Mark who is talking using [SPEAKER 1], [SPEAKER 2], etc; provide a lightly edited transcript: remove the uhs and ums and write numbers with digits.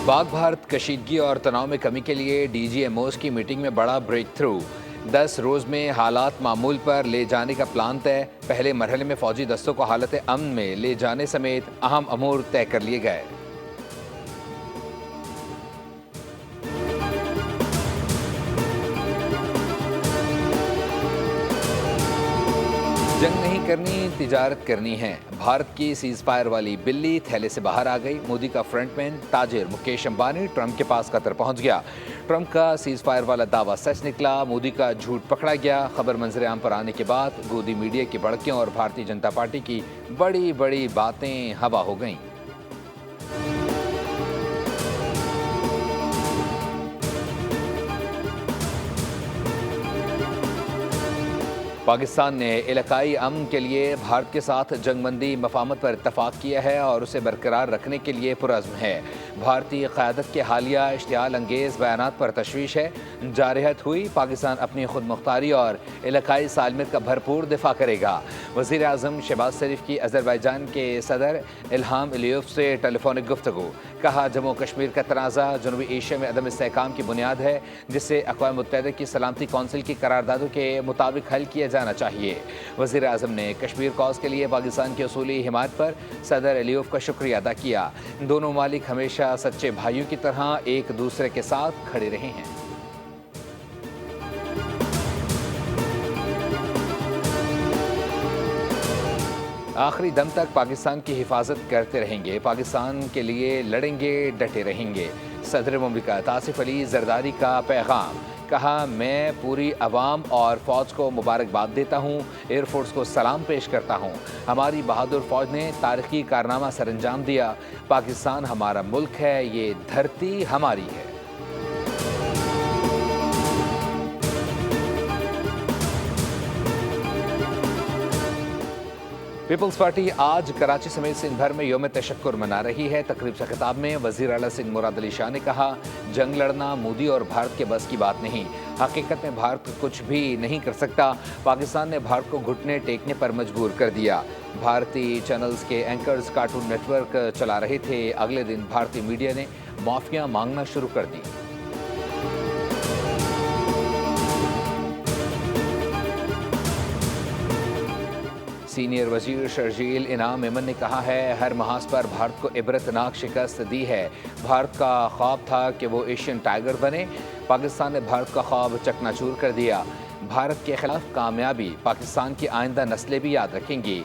[SPEAKER 1] पाक भारत कशीदगी और तनाव में कमी के लिए DGMOs की मीटिंग में बड़ा ब्रेक थ्रू। 10 रोज में हालात मामूल पर ले जाने का प्लान तय। पहले मरहले में फौजी दस्तों को हालत अमन में ले जाने समेत अहम अमूर तय कर लिए गए। जंग नहीं करनी, तिजारत करनी है। भारत की सीज फायर वाली बिल्ली थैले से बाहर आ गई। मोदी का फ्रंटमैन ताजिर मुकेश अंबानी ट्रंप के पास कतर पहुंच गया। ट्रंप का सीज फायर वाला दावा सच निकला, मोदी का झूठ पकड़ा गया। खबर मंजर आम पर आने के बाद गोदी मीडिया की भड़कें और भारतीय जनता पार्टी की बड़ी बड़ी बातें हवा हो गईं। पाकिस्तान ने इलाकाई अमन के लिए भारत के साथ जंगबंदी मफाहमत पर इत्तफाक किया है और उसे बरकरार रखने के लिए पुरज़्म है। भारतीय क़यादत के हालिया इश्तियाल अंगेज़ बयानात पर तशवीश है। जारहत हुई, पाकिस्तान अपनी खुद मुख्तारी और इलाकाई सालमियत का भरपूर दिफा करेगा। वज़ीर आज़म शहबाज शरीफ की अज़रबैजान के सदर इल्हाम अलीयव से टेलीफोनिक गुफ्तगू। कहा, जम्मू कश्मीर का तनाज़ा जनूबी एशिया में अदम इस्तेहकाम की बुनियाद है, जिससे अक़वाम मुत्तहिदा की सलामती कौंसिल की करारदादों के मुताबिक हल किया जाना चाहिए। वज़ीर आज़म ने कश्मीर कॉज के लिए पाकिस्तान की उसूली हिमायत पर सदर अलीयव का शुक्रिया अदा किया। दोनों ममालिक हमेशा सच्चे भाइयों की तरह एक दूसरे के साथ खड़े रहे हैं। आखिरी दम तक पाकिस्तान की हिफाजत करते रहेंगे, पाकिस्तान के लिए लड़ेंगे, डटे रहेंगे। सदर मुमलिकत आसिफ अली जरदारी का पैगाम। कहा, मैं पूरी अवाम और फ़ौज को मुबारकबाद देता हूँ, एयरफोर्स को सलाम पेश करता हूँ। हमारी बहादुर फ़ौज ने तारीखी कारनामा सर अंजाम दिया। पाकिस्तान हमारा मुल्क है, ये धरती हमारी है। पीपल्स पार्टी आज कराची समेत सिंध भर में यौम तशक्कुर मना रही है। तकरीब से खिताब में वज़ीर आला सिंध मुराद अली शाह ने कहा, जंग लड़ना मोदी और भारत के बस की बात नहीं। हकीकत में भारत कुछ भी नहीं कर सकता। पाकिस्तान ने भारत को घुटने टेकने पर मजबूर कर दिया। भारतीय चैनल्स के एंकर्स कार्टून नेटवर्क चला रहे थे। अगले दिन भारतीय मीडिया ने माफिया मांगना शुरू कर दी। सीनियर वजीर शर्जील इनाम मेमन ने कहा है, हर महाज पर भारत को इबरतनाक शिकस्त दी है। भारत का ख्वाब था कि वो एशियन टाइगर बने, पाकिस्तान ने भारत का ख्वाब चकनाचूर कर दिया। भारत के खिलाफ कामयाबी पाकिस्तान की आइंदा नस्लें भी याद रखेंगी।